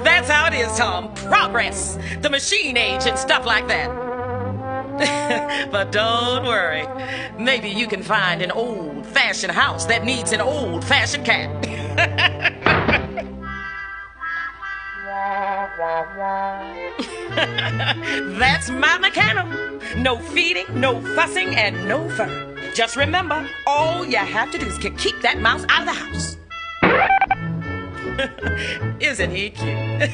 That's how it is, Tom. Progress. The machine age and stuff like that. But don't worry. Maybe you can find an old-fashioned house that needs an old-fashioned cat. That's my mechanism. No feeding, no fussing, and no fur. Just remember, all you have to do is keep that mouse out of the house. Isn't he cute?